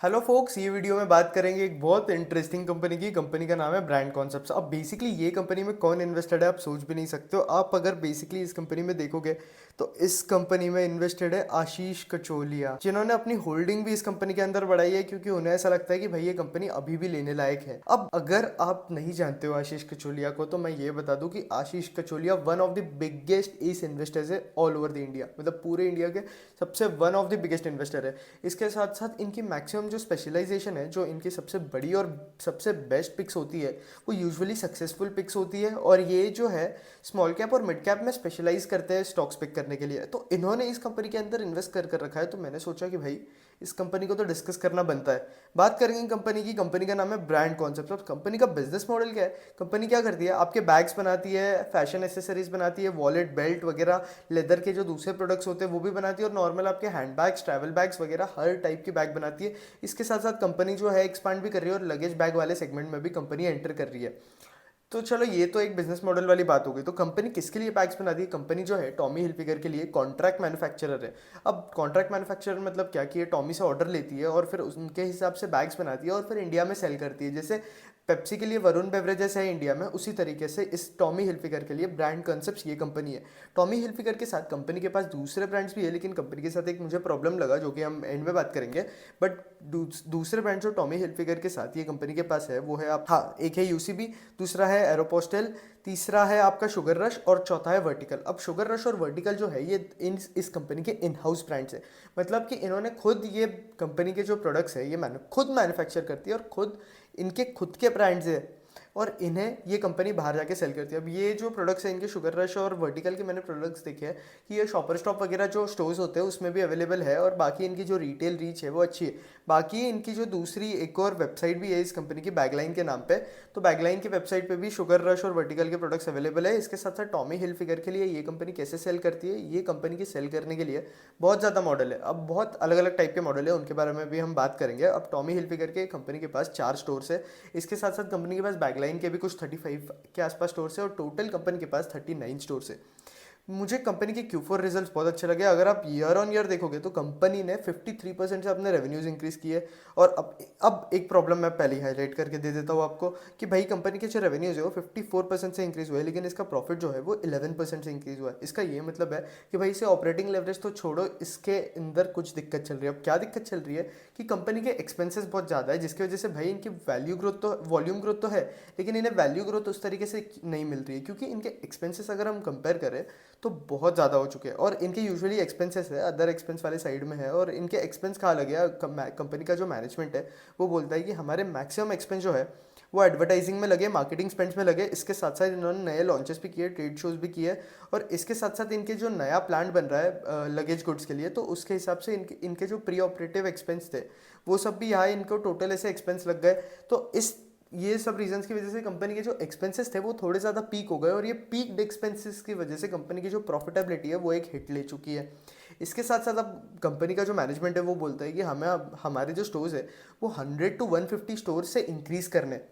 Hello focus, ये video में बात करेंगे एक बहुत इंटरेस्टिंग कंपनी की। कंपनी का नाम है ब्रांड कॉन्सेप्ट्स। अब बेसिकली ये कंपनी में कौन इन्वेस्टेड है आप सोच भी नहीं सकते हो। आप अगर बेसिकली इस कंपनी में देखोगे तो इस कंपनी में इन्वेस्टेड है आशीष कचोलिया, जिन्होंने अपनी होल्डिंग भी इस कंपनी के अंदर बढ़ाई है क्योंकि उन्हें ऐसा लगता है कि भाई ये कंपनी अभी भी लेने लायक है। अब अगर आप नहीं जानते हो आशीष कचोलिया को तो मैं ये बता दूं कि Ashish Kacholia one of the biggest ace investors है ऑल ओवर द इंडिया, मतलब पूरे इंडिया के सबसे one of the biggest investor है। इसके साथ साथ इनकी मैक्सिमम जो स्पेशलाइजेशन है, जो इनकी सबसे बड़ी और सबसे बेस्ट पिक्स होती है, वो यूजुअली सक्सेसफुल पिक्स होती है। और ये जो है स्मॉल कैप और मिड कैप में स्पेशलाइज करते हैं स्टॉक्स पिक करने के लिए। तो इन्होंने इस कंपनी के अंदर इन्वेस्ट कर कर रखा है, तो मैंने सोचा कि भाई इस कंपनी को तो डिस्कस करना बनता है। बात करेंगे कंपनी की। कंपनी का नाम है ब्रांड कॉन्सेप्ट। अब कंपनी का बिजनेस मॉडल क्या है? कंपनी क्या करती है, आपके बैग्स बनाती है, फैशन एसेसरीज बनाती है, वॉलेट, बेल्ट वगैरह, लेदर के जो दूसरे प्रोडक्ट्स होते हैं वो भी बनाती है, और नॉर्मल आपके हैंड बैग्स, ट्रैवल बैग्स वगैरह हर टाइप की बैग बनाती है। इसके साथ साथ कंपनी जो है एक्सपांड भी कर रही है और लगेज बैग वाले सेगमेंट में भी कंपनी एंटर कर रही है। तो चलो, ये तो एक बिजनेस मॉडल वाली बात हो गई। तो कंपनी किसके लिए बैग्स बनाती है? कंपनी जो है टॉमी हिलफिगर के लिए कॉन्ट्रैक्ट मैन्युफैक्चरर है। अब कॉन्ट्रैक्ट मैन्युफैक्चरर मतलब क्या कि ये टॉमी से ऑर्डर लेती है और फिर उनके हिसाब से बैग्स बनाती है और फिर इंडिया में सेल करती है। जैसे पेप्सी के लिए वरुण बेवरेजेस है इंडिया में, उसी तरीके से इस टॉमी हिलफिगर के लिए ब्रांड कॉन्सेप्ट्स ये कंपनी है। टॉमी हिलफिगर के साथ कंपनी के पास दूसरे ब्रांड्स भी है, लेकिन कंपनी के साथ एक मुझे प्रॉब्लम लगा जो कि हम एंड में बात करेंगे। बट दूसरे ब्रांड जो टॉमी हिलफिगर के साथ ये कंपनी के पास है वो है आप, हाँ, एक है यूसीबी, दूसरा है एरोपोस्टल, तीसरा है आपका शुगर रश और चौथा है वर्टिकल। अब शुगर रश और वर्टिकल जो है ये इस कंपनी के इन हाउस ब्रांड्स है। मतलब कि इन्होंने खुद ये कंपनी के जो प्रोडक्ट्स है ये खुद मैन्युफैक्चर करती है और खुद इनके खुद के ब्रांड्स है, और इन्हें ये कंपनी बाहर जाके सेल करती है। अब ये जो प्रोडक्ट्स हैं इनके शुगर रश और वर्टिकल के, मैंने प्रोडक्ट्स देखे हैं कि ये शॉपर स्टॉप वगैरह जो स्टोर्स होते हैं उसमें भी अवेलेबल है, और बाकी इनकी जो रिटेल रीच है वो अच्छी है। बाकी इनकी जो दूसरी एक और वेबसाइट भी है इस कंपनी की, बैगलाइन के नाम पे। तो बैगलाइन की वेबसाइट पे भी शुगर रश और वर्टिकल के प्रोडक्ट्स अवेलेबल है। इसके साथ साथ टॉमी हिलफिगर के लिए ये कंपनी कैसे सेल करती है, ये कंपनी की सेल करने के लिए बहुत ज़्यादा मॉडल है। अब बहुत अलग अलग टाइप के मॉडल है, उनके बारे में भी हम बात करेंगे। अब टॉमी हिलफिगर के कंपनी के पास 4 स्टोर्स है। इसके साथ साथ कंपनी के पास बैकलाइन के भी कुछ 35 के आसपास स्टोर्स है, और टोटल कंपनी के पास 39 स्टोर्स है। मुझे कंपनी के Q4 रिजल्ट्स बहुत अच्छे लगे। अगर आप ईयर ऑन ईयर देखोगे तो कंपनी ने 53% से अपने रेवेन्यूज इंक्रीज किए। और अब एक प्रॉब्लम मैं पहले ही हाईलाइट करके दे देता हूँ आपको कि भाई कंपनी के जो रेवेन्यूज है वो 54% से इंक्रीज हुए हैं, लेकिन इसका प्रॉफिट जो है वो 11% से इंक्रीज हुआ है। इसका ये मतलब है कि भाई इसे ऑपरेटिंग लेवरेज तो छोड़ो, इसके अंदर कुछ दिक्कत चल रही है। अब क्या दिक्कत चल रही है कि कंपनी के एक्सपेंसेस बहुत ज़्यादा है, जिसकी वजह से भाई इनकी वैल्यू ग्रोथ तो, वॉल्यूम ग्रोथ तो है, लेकिन इन्हें वैल्यू ग्रोथ उस तरीके से नहीं मिल रही है, क्योंकि इनके एक्सपेंसेस अगर हम कंपेयर करें तो बहुत ज़्यादा हो चुके हैं। और इनके यूजुअली एक्सपेंसेस है अदर एक्सपेंस वाले साइड में है, और इनके एक्सपेंस कहाँ लगे हैं? कंपनी का जो मैनेजमेंट है वो बोलता है कि हमारे मैक्सिमम एक्सपेंस जो है वो एडवर्टाइजिंग में लगे, मार्केटिंग स्पेंड्स में लगे। इसके साथ साथ इन्होंने नए लॉन्चेस भी किए, ट्रेड शोज भी किए, और इसके साथ साथ इनके जो नया प्लांट बन रहा है लगेज गुड्स के लिए, तो उसके हिसाब से इनके जो प्री ऑपरेटिव एक्सपेंस थे वो सब भी यहाँ इनको टोटल ऐसे एक्सपेंस लग गए। तो इस ये सब रीजंस की वजह से कंपनी के जो एक्सपेंसेस थे वो थोड़े ज़्यादा पीक हो गए, और ये पीक एक्सपेंसेस की वजह से कंपनी की जो प्रॉफिटेबिलिटी है वो एक हिट ले चुकी है। इसके साथ साथ अब कंपनी का जो मैनेजमेंट है वो बोलता है कि हमें अब हमारे जो स्टोर्स है वो 100 to 150 स्टोर से इंक्रीज करने हैं।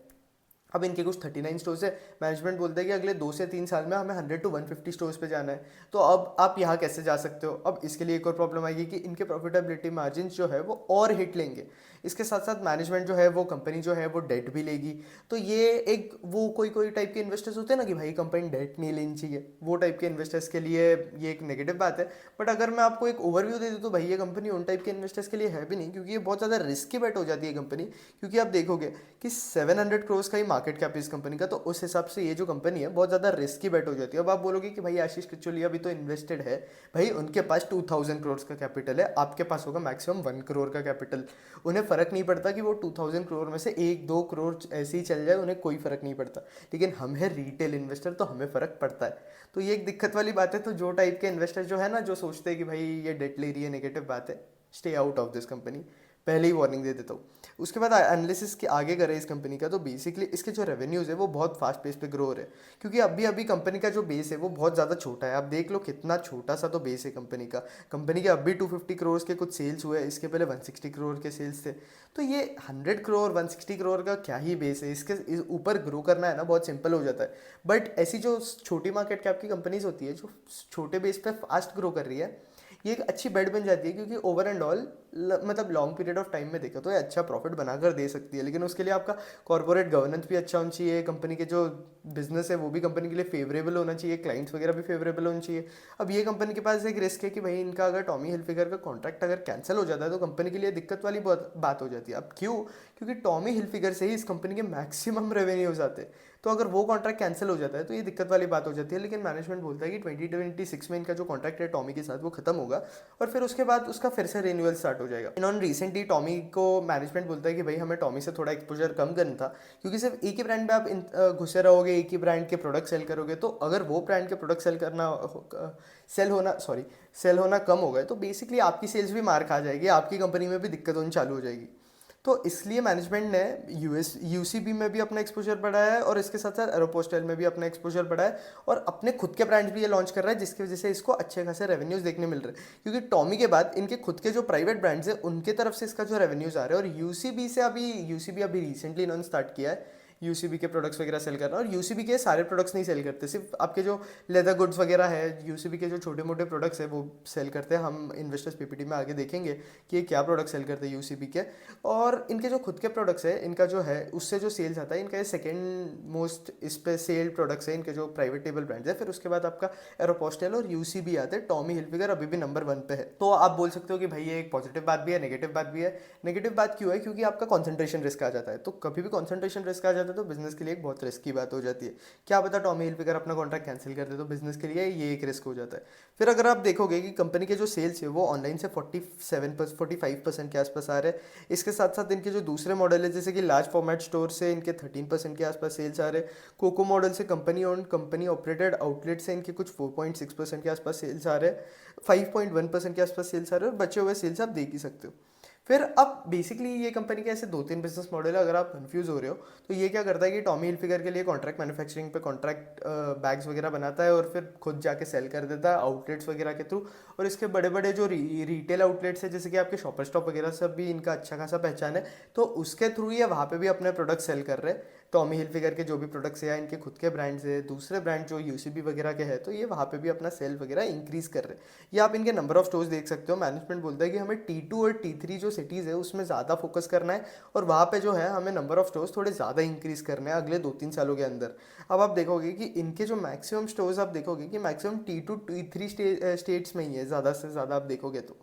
अब इनके कुछ 39 स्टोर्स है, मैनेजमेंट बोलता है कि अगले 2 से 3 साल में हमें 100 to 150 स्टोर्स पे जाना है। तो अब आप यहाँ कैसे जा सकते हो? अब इसके लिए एक और प्रॉब्लम आएगी कि इनके प्रॉफिटेबिलिटी मार्जिन जो है वो और हिट लेंगे। इसके साथ साथ मैनेजमेंट जो है वो कंपनी जो है वो डेट भी लेगी। तो ये एक वो कोई कोई टाइप के इन्वेस्टर्स होते हैं ना कि भाई कंपनी डेट नहीं लेनी चाहिए, वो टाइप के इन्वेस्टर्स के लिए ये एक नेगेटिव बात है। बट अगर मैं आपको एक ओवरव्यू दे दूँ तो भाई ये कंपनी उन टाइप के इन्वेस्टर्स के लिए है भी नहीं, क्योंकि ये बहुत ज़्यादा रिस्की बेट हो जाती है कंपनी। क्योंकि आप देखोगे कि 700 करोड़ का ही मार्केट कैप है इस कंपनी का, तो उस हिसाब से ये जो कंपनी है बहुत ज़्यादा रिस्की बेट हो जाती है। अब आप बोलोगे कि भाई आशीष कचोलिया भी तो इन्वेस्टेड है। भाई उनके पास 2000 करोड़ का कैपिटल है, आपके पास होगा मैक्सिमम 1 करोड़ का कैपिटल। उन्हें फ़र्क नहीं पड़ता कि वो 2000 करोड़ में से 1-2 करोड़ ऐसे ही चल जाए, उन्हें कोई फ़र्क नहीं पड़ता। लेकिन हम है रिटेल इन्वेस्टर, तो हमें फ़र्क पड़ता है। तो ये एक दिक्कत वाली बात है। तो जो टाइप के इन्वेस्टर जो है ना, जो सोचते हैं कि भाई ये डेट ले रही है, नेगेटिव बात है, stay out of this company. पहले ही वार्निंग दे देता हूँ। उसके बाद एनालिसिस के आगे करें इस कंपनी का, तो बेसिकली इसके जो रेवेन्यूज़ है वो बहुत फास्ट पेस पे ग्रो हो रहे हैं, क्योंकि अभी अभी कंपनी का जो बेस है वो बहुत ज़्यादा छोटा है। आप देख लो कितना छोटा सा तो बेस है कंपनी का। कंपनी के अभी 250 करोड़ के कुछ सेल्स हुए, इसके पहले 160 करोड़ के सेल्स थे। तो ये 100 करोड़ 160 करोड़ का क्या ही बेस है, इसके ऊपर ग्रो करना है ना बहुत सिंपल हो जाता है। बट ऐसी जो छोटी मार्केट कैप की कंपनीज होती है जो छोटे बेस पे फास्ट ग्रो कर रही है, ये एक अच्छी बेट बन जाती है, क्योंकि ओवर एंड ऑल मतलब लॉन्ग पीरियड ऑफ टाइम में देखें तो ये अच्छा प्रॉफिट बनाकर दे सकती है, लेकिन उसके लिए आपका कॉर्पोरेट गवर्नेंस भी अच्छा होना चाहिए, कंपनी के जो बिजनेस है वो भी कंपनी के लिए फेवरेबल होना चाहिए, क्लाइंट्स वगैरह भी फेवरेबल होना चाहिए। अब ये कंपनी के पास एक रिस्क है कि भाई इनका अगर टॉमी हिलफिगर का कॉन्ट्रैक्ट अगर कैंसिल हो जाता है तो कंपनी के लिए दिक्कत वाली बात हो जाती है। अब क्यों? क्योंकि टॉमी हिलफिगर से ही इस कंपनी के मैक्सिमम रेवेन्यूज आते हैं, तो अगर वो कॉन्ट्रैक्ट कैंसिल हो जाता है तो ये दिक्कत वाली बात हो जाती है। लेकिन मैनेजमेंट बोलता है कि 2026 में इनका जो कॉन्ट्रैक्ट है टॉमी के साथ वो खत्म होगा और फिर उसके बाद उसका फिर से रिन्यूअल स्टार्ट हो जाएगा। इन्होंने रिसेंटली टॉमी को मैनेजमेंट बोलता है कि भाई हमें टॉमी से थोड़ा एक्सपोजर कम करना था, क्योंकि सिर्फ एक ही ब्रांड में आप घुसे रहोगे, एक ही ब्रांड के प्रोडक्ट सेल करोगे, तो अगर वो ब्रांड के प्रोडक्ट सेल होना कम हो गए तो बेसिकली आपकी सेल्स भी मार खा जाएगी, आपकी कंपनी में भी दिक्कत होनी चालू हो जाएगी। तो इसलिए मैनेजमेंट ने यूसीबी में भी अपना एक्सपोजर बढ़ाया है और इसके साथ साथ एरोपोस्टल में भी अपना एक्सपोजर बढ़ाया है और अपने खुद के ब्रांड्स भी ये लॉन्च कर रहा है, जिसकी वजह से इसको अच्छे खासे रेवेन्यूज देखने मिल रहे हैं। क्योंकि टॉमी के बाद इनके खुद के जो प्राइवेट ब्रांड्स हैं उनके तरफ से इसका जो रेवेन्यूज आ रहे हैं, और यूसीबी अभी रिसेंटली इन्होंने स्टार्ट किया है यूसीबी के प्रोडक्ट्स वगैरह सेल करना। और यूसीबी के सारे प्रोडक्ट्स नहीं सेल करते, सिर्फ आपके जो लेदर गुड्स वगैरह है, यूसीबी के जो छोटे मोटे प्रोडक्ट्स है वो सेल करते हैं। हम इन्वेस्टर्स पीपीटी में आगे देखेंगे कि ये क्या प्रोडक्ट सेल करते हैं यूसीबी के। और इनके जो खुद के प्रोडक्ट्स है, इनका जो है उससे जो सेल्स आता है, इनका ये सेकेंड मोस्ट इस पे सेल प्रोडक्ट्स है इनके जो प्राइवेट टेबल ब्रांड्स है। फिर उसके बाद आपका एरोपोस्टल और यूसीबी आते हैं। टॉमी हिलफिगर अभी भी नंबर 1 पे है। तो आप बोल सकते हो कि भाई ये एक पॉजिटिव बात भी है, नेगेटिव बात भी है। नेगेटिव बात क्यों है? क्योंकि आपका कॉन्सेंट्रेशन रिस्क आ जाता है, तो कभी भी कॉन्सेंट्रेशन रिस्क आ जाता है तो बिजनेस के लिए एक बहुत रिस्क की बात हो जाती है। क्या पता टॉमी हिलफिगर अपना कॉन्ट्रैक्ट कैंसिल कर दे तो बिजनेस के लिए ये एक रिस्क हो जाता है। फिर अगर आप देखोगे कि कंपनी के जो सेल्स है वो ऑनलाइन से 45% के आसपास आ रहे हैं। इसके साथ साथ इनके जो दूसरे मॉडल है, जैसे कि लार्ज फॉर्मेट स्टोर से इनके 13% के आसपास सेल्स आ रहे हैं। कोको मॉडल से company owned company operated outlet से इनके कुछ 4.6% के आसपास सेल्स आ रहे हैं। 5.1% के आसपास सेल्स आ रहे हैं, और बचे हुए सेल्स आप देख ही सकते हो। फिर अब बेसिकली ये कंपनी के ऐसे 2-3 बिजनेस मॉडल है। अगर आप कंफ्यूज हो रहे हो तो ये क्या करता है कि टॉमी हिलफिगर के लिए कॉन्ट्रैक्ट मैन्युफैक्चरिंग पे कॉन्ट्रैक्ट बैग्स वगैरह बनाता है और फिर खुद जाके सेल कर देता है आउटलेट्स वगैरह के थ्रू। और इसके बड़े बड़े जो रिटेल आउटलेट्स है, जैसे कि आपके शॉपर स्टॉप वगैरह, सब भी इनका अच्छा खासा पहचान है, तो उसके थ्रू ये वहाँ पे भी अपने प्रोडक्ट सेल कर रहे हैं। टॉमी हिलफिगर के जो भी प्रोडक्ट्स है, इनके खुद के ब्रांड्स है, दूसरे ब्रांड जो यूसीबी वगैरह के हैं, तो ये वहाँ पे भी अपना सेल वगैरह इंक्रीज कर रहे हैं। ये आप इनके नंबर ऑफ स्टोर्स देख सकते हो। मैनेजमेंट बोलता है कि हमें T2 और T3 जो सिटीज़ है उसमें ज़्यादा फोकस करना है, और वहाँ पे जो है हमें नंबर ऑफ स्टोर्स थोड़े ज़्यादा इंक्रीज करने हैं अगले 2-3 सालों के अंदर। अब आप देखोगे कि इनके जो मैक्सिमम स्टोर्स आप देखोगे कि मैक्सिमम T2 T3 स्टेट्स में ही है, ज़्यादा से ज़्यादा आप देखोगे तो।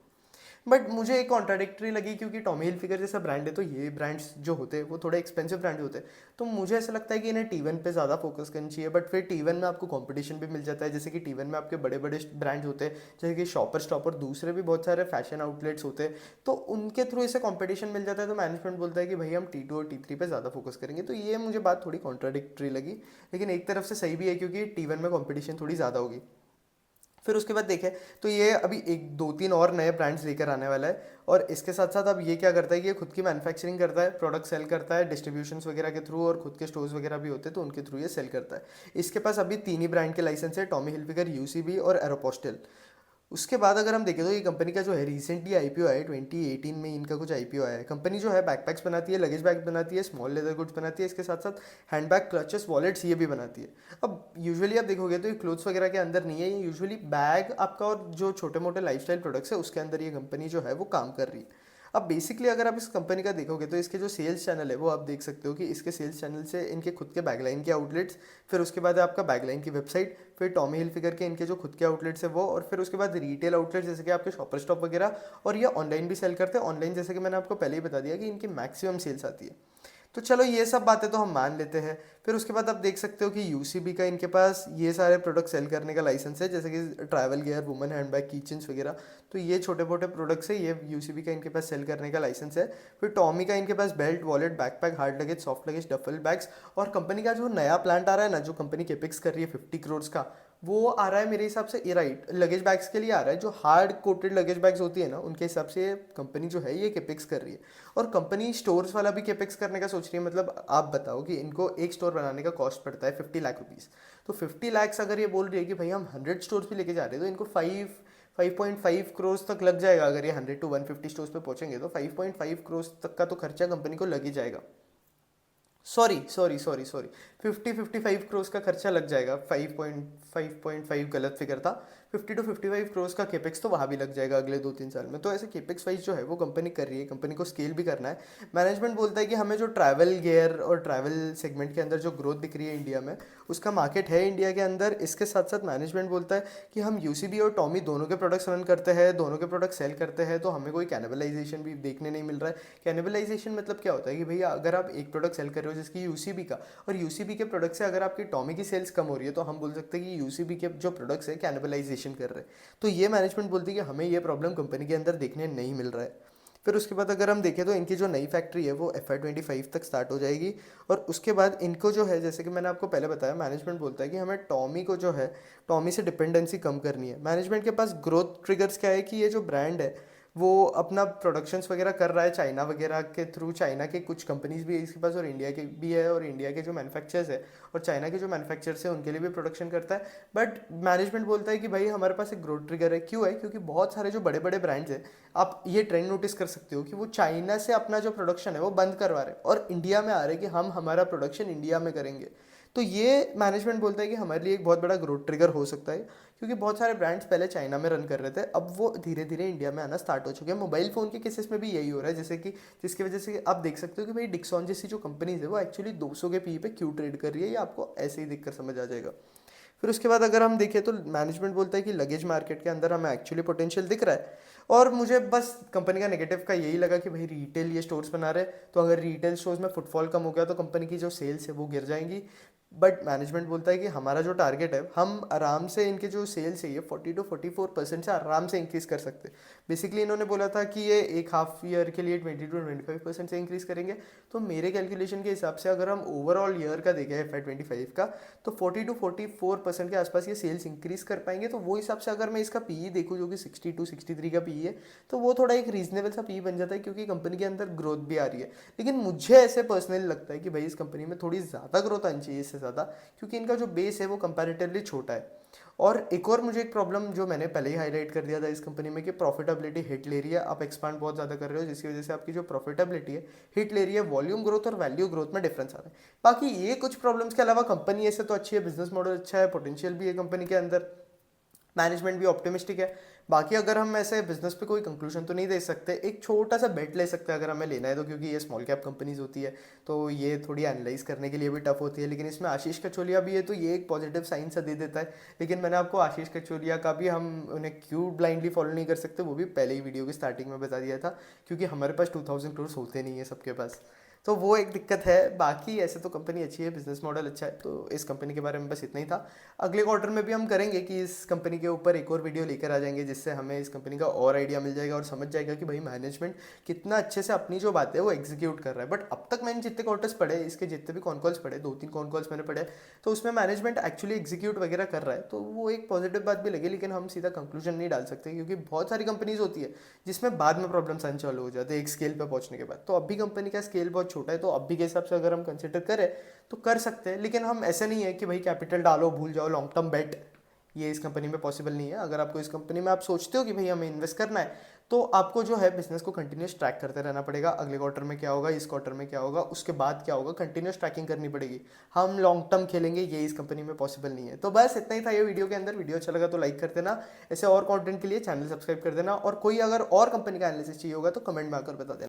बट मुझे एक कॉन्ट्राडिक्टरी लगी, क्योंकि टॉमी हिलफिगर जैसा ब्रांड है तो ये ब्रांड्स जो होते हैं वो थोड़े एक्सपेंसिव ब्रांड होते हैं, तो मुझे ऐसा लगता है कि इन्हें T1 पे ज़्यादा फोकस करनी चाहिए। बट फिर T1 में आपको कंपटीशन भी मिल जाता है, जैसे कि T1 में आपके बड़े बड़े ब्रांड्स होते हैं, जैसे कि शॉपर स्टॉप और दूसरे भी बहुत सारे फैशन आउटलेट्स होते हैं, तो उनके थ्रू इसे कॉम्पिटिशन मिल जाता है। तो मैनेजमेंट बोलता है कि भाई हम T2 और T3 पे ज़्यादा फोकस करेंगे। तो ये मुझे बात थोड़ी कॉन्ट्राडिक्टरी लगी, लेकिन एक तरफ से सही भी है क्योंकि T1 में कॉम्पिटिशन थोड़ी ज़्यादा होगी। फिर उसके बाद देखें तो ये अभी 1-2-3 और नए ब्रांड्स लेकर आने वाला है, और इसके साथ साथ अब ये क्या करता है कि ये खुद की मैन्युफैक्चरिंग करता है, प्रोडक्ट सेल करता है डिस्ट्रीब्यूशंस वगैरह के थ्रू, और खुद के स्टोर्स वगैरह भी होते हैं तो उनके थ्रू ये सेल करता है। इसके पास अभी 3 ही ब्रांड के लाइसेंस है, टॉमी हिलफिगर, यूसीबी और एरोपोस्टल। उसके बाद अगर हम देखें तो ये कंपनी का जो है रिसेंटली आईपीओ आया है, 2018 में इनका कुछ आईपीओ आया है। कंपनी जो है बैकपैक्स बनाती है, लगेज बैग बनाती है, स्मॉल लेदर गुड्स बनाती है, इसके साथ साथ हैंडबैग, क्लचेस, वॉलेट्स ये भी बनाती है। अब यूजुअली आप देखोगे तो ये क्लोथ्स वगैरह के अंदर नहीं है, ये यूजुअली बैग आपका और जो छोटे मोटे लाइफस्टाइल प्रोडक्ट्स है उसके अंदर ये कंपनी जो है वो काम कर रही है। अब बेसिकली अगर आप इस कंपनी का देखोगे तो इसके जो सेल्स चैनल है वो आप देख सकते हो कि इसके सेल्स चैनल से इनके खुद के बैगलाइन के आउटलेट्स, फिर उसके बाद है आपका बैगलाइन की वेबसाइट, फिर टॉमी हिलफिगर के इनके जो खुद के आउटलेट्स है वो, और फिर उसके बाद रिटेल आउटलेट्स जैसे कि आपके शॉपर स्टॉप वगैरह, और ये ऑनलाइन भी सेल करते हैं। ऑनलाइन जैसे कि मैंने आपको पहले ही बता दिया कि इनकी मैक्सिमम सेल्स आती है। तो चलो ये सब बातें तो हम मान लेते हैं। फिर उसके बाद आप देख सकते हो कि यूसीबी का इनके पास ये सारे प्रोडक्ट सेल करने का लाइसेंस है, जैसे कि travel gear, women handbag, kitchens वगैरह, तो ये छोटे मोटे प्रोडक्ट्स है, ये यूसीबी का इनके पास सेल करने का लाइसेंस है। फिर टॉमी का इनके पास belt, wallet, backpack, hard luggage, soft luggage, duffel bags, और कंपनी का जो नया प्लांट आ रहा है ना, जो कंपनी केपिक्स कर रही है 50 करोड़ का, वो आ रहा है मेरे हिसाब से, ये राइट लगेज बैग्स के लिए आ रहा है। जो हार्ड कोटेड लगेज बैग्स होती है ना, उनके हिसाब से कंपनी जो है ये केपिक्स कर रही है। और कंपनी स्टोर्स वाला भी केपिक्स करने का सोच रही है। मतलब आप बताओ कि इनको एक स्टोर बनाने का कॉस्ट पड़ता है 50 लाख रुपीज़, तो 50 लाख अगर ये बोल रही है कि भाई हम 100 स्टोर्स भी लेके जा रहे हैं तो इनको 5.5 करोड़ तक लग जाएगा। अगर ये 100 to 150 स्टोर्स पे पहुंचेंगे तो 5.5 करोड़ तक का तो खर्चा कंपनी को लग ही जाएगा। सॉरी 55 करोड़ का खर्चा लग जाएगा, 5.5 गलत फिगर था। 50 to 55 करोड़ का केपेक्स तो वहाँ भी लग जाएगा अगले 2-3 साल में। तो ऐसे केपेक्स वाइज जो है वो कंपनी कर रही है, कंपनी को स्केल भी करना है। मैनेजमेंट बोलता है कि हमें जो ट्रैवल गियर और ट्रैवल सेगमेंट के अंदर जो ग्रोथ दिख रही है इंडिया में, उसका मार्केट है इंडिया के अंदर। इसके साथ साथ मैनेजमेंट बोलता है कि हम यूसीबी और टॉमी दोनों के प्रोडक्ट्स रन करते हैं, दोनों के प्रोडक्ट सेल करते हैं, तो हमें कोई कैनिबलाइजेशन भी देखने नहीं मिल रहा है। कैनिबलाइजेशन मतलब क्या होता है कि भैया अगर आप एक प्रोडक्ट सेल कर रहे हो जिसकी यूसीबी का, और यूसीबी के प्रोडक्ट से अगर आपकी टॉमी की सेल्स कम हो रही है, तो हम बोल सकते हैं कि यूसीबी के जो प्रोडक्ट्स है कैनिबलाइजेशन कर रहे हैं। तो ये मैनेजमेंट बोलती है कि हमें ये प्रॉब्लम कंपनी के अंदर देखने नहीं मिल रहा है। फिर उसके बाद अगर हम देखें तो इनकी जो नई फैक्ट्री है वो FY 25 तक स्टार्ट हो जाएगी। और उसके बाद इनको जो है, जैसे कि मैंने आपको पहले बताया, मैनेजमेंट बोलता है कि हमें टॉमी को जो है, टॉमी से डिपेंडेंसी कम करनी है। मैनेजमेंट के पास ग्रोथ ट्रिगर्स क्या है कि ये जो ब्रांड है वो अपना प्रोडक्शंस वगैरह कर रहा है चाइना वगैरह के थ्रू। चाइना के कुछ कंपनीज भी है इसके पास, और इंडिया के भी है, और इंडिया के जो मैन्युफैक्चरर्स है और चाइना के जो मैन्युफैक्चरर्स है उनके लिए भी प्रोडक्शन करता है। बट मैनेजमेंट बोलता है कि भाई हमारे पास एक ग्रोथ ट्रिगर है। क्यों है? क्योंकि बहुत सारे जो बड़े बड़े ब्रांड्स हैं, आप ये ट्रेंड नोटिस कर सकते हो कि वो चाइना से अपना जो प्रोडक्शन है वो बंद करवा रहे हैं और इंडिया में आ रहे हैं कि हम हमारा प्रोडक्शन इंडिया में करेंगे। तो ये मैनेजमेंट बोलता है कि हमारे लिए एक बहुत बड़ा ग्रोथ ट्रिगर हो सकता है, क्योंकि बहुत सारे ब्रांड्स पहले चाइना में रन कर रहे थे, अब वो धीरे धीरे इंडिया में आना स्टार्ट हो चुके हैं। मोबाइल फ़ोन के केसेस में भी यही हो रहा है, जैसे कि जिसकी वजह से आप देख सकते हो कि भाई डिक्सॉन जैसी जो कंपनीज है वो एक्चुअली 200 के पी पे क्यों ट्रेड कर रही है, ये आपको ऐसे ही देखकर समझ आ जाएगा। फिर उसके बाद अगर हम देखें तो मैनेजमेंट बोलता है कि लगेज मार्केट के अंदर हमें एक्चुअली पोटेंशियल दिख रहा है। और मुझे बस कंपनी का नेगेटिव का यही लगा कि भाई रिटेल ये स्टोर्स बना रहे हैं, तो अगर रिटेल स्टोर्स में फुटफॉल कम हो गया तो कंपनी की जो सेल्स है वो गिर जाएंगी। बट मैनेजमेंट बोलता है कि हमारा जो टारगेट है, हम आराम से इनके जो सेल्स है ये 40 to 44% से आराम से इंक्रीज़ कर सकते हैं। बेसिकली इन्होंने बोला था कि ये एक हाफ ईयर के लिए 20 to 25% से इंक्रीज़ करेंगे। तो मेरे कैलकुलेशन के हिसाब से अगर हम ओवरऑल ईयर का देखें FY 25 का, तो 40 to 44% के आसपास ये सेल्स इंक्रीज़ कर पाएंगे। तो वो हिसाब से अगर मैं इसका पीई देखूँ जो कि 62-63 का पीई है, तो वो थोड़ा एक रीजनेबल सा पीई बन जाता है, क्योंकि कंपनी के अंदर ग्रोथ भी आ रही है। लेकिन मुझे ऐसे पर्सनली लगता है कि भाई इस कंपनी में थोड़ी ज़्यादा ग्रोथ आनी चाहिए इससे ज़्यादा, क्योंकि इनका जो बेस है वो कंपैरेटिवली छोटा है। और एक और मुझे एक प्रॉब्लम जो मैंने पहले ही हाईलाइट कर दिया था इस कंपनी में, कि प्रॉफिटेबिलिटी हिट ले रही है। आप एक्सपांड बहुत ज़्यादा कर रहे हो, जिसकी वजह से आपकी जो प्रॉफिटेबिलिटी है हिट ले रही है। वॉल्यूम ग्रोथ और वैल्यू ग्रोथ में डिफरेंस आ रहा है। बाकी ये कुछ प्रॉब्लम्स के अलावा कंपनी ऐसे तो अच्छी है, बिजनेस मॉडल अच्छा है, पोटेंशियल भी है कंपनी के अंदर, मैनेजमेंट भी ऑप्टिमिस्टिक है। बाकी अगर हम ऐसे बिजनेस पे कोई कंक्लूजन तो नहीं दे सकते, एक छोटा सा बेट ले सकते हैं अगर हमें लेना है तो, क्योंकि ये स्मॉल कैप कंपनीज होती है तो ये थोड़ी एनालाइज करने के लिए भी टफ होती है। लेकिन इसमें आशीष कचोलिया भी है तो ये एक पॉजिटिव साइन सा दे देता है। लेकिन मैंने आपको आशीष कचोलिया का भी, हम उन्हें क्यों ब्लाइंडली फॉलो नहीं कर सकते, वो भी पहले ही वीडियो की स्टार्टिंग में बता दिया था, क्योंकि हमारे पास 2000 करोड़ होते नहीं है सबके पास। तो वो एक दिक्कत है। बाकी ऐसे तो कंपनी अच्छी है, बिजनेस मॉडल अच्छा है। तो इस कंपनी के बारे में बस इतना ही था। अगले क्वार्टर में भी हम करेंगे कि इस कंपनी के ऊपर एक और वीडियो लेकर आ जाएंगे, जिससे हमें इस कंपनी का और आइडिया मिल जाएगा और समझ जाएगा कि भाई मैनेजमेंट कितना अच्छे से अपनी जो बात है वो एग्जीक्यूट कर रहा है। बट अब तक मैंने जितने क्वार्टर्स पढ़े, इसके जितने भी कॉन कॉल्स पढ़े, 2-3 कॉन कॉल्स मैंने पढ़े, तो उसमें मैनेजमेंट एक्चुअली एग्जीक्यूट वगैरह कर रहा है, तो वो एक पॉजिटिव बात भी लगी। लेकिन हम सीधा कंक्लूजन नहीं डाल सकते, क्योंकि बहुत सारी कंपनीज होती है जिसमें बाद में प्रॉब्लम्स आने चालू हो जाते हैं एक स्केल पर पहुंचने के बाद। तो अभी कंपनी का स्केल बहुत छोटा है, तो अभी के हिसाब से अगर हम कंसिडर करें तो कर सकते हैं। लेकिन हम ऐसे नहीं है कि भाई कैपिटल डालो भूल जाओ, लॉन्ग टर्म बेट ये इस कंपनी में पॉसिबल नहीं है। अगर आपको इस कंपनी में आप सोचते हो कि भाई हमें इन्वेस्ट करना है, तो आपको जो है बिजनेस को कंटिन्यूस ट्रैक करते रहना पड़ेगा। अगले क्वार्टर में क्या होगा, इस क्वार्टर में क्या होगा, उसके बाद क्या होगा, कंटिन्यूस ट्रैकिंग करनी पड़ेगी। हम लॉन्ग टर्म खेलेंगे ये इस कंपनी में पॉसिबल नहीं है। तो बस इतना ही था ये वीडियो के अंदर। वीडियो अच्छा लगा तो लाइक कर देना, ऐसे और कंटेंट के लिए चैनल सब्सक्राइब कर देना, और कोई अगर और कंपनी का एनालिसिस चाहिए होगा तो कमेंट में आकर बता देना।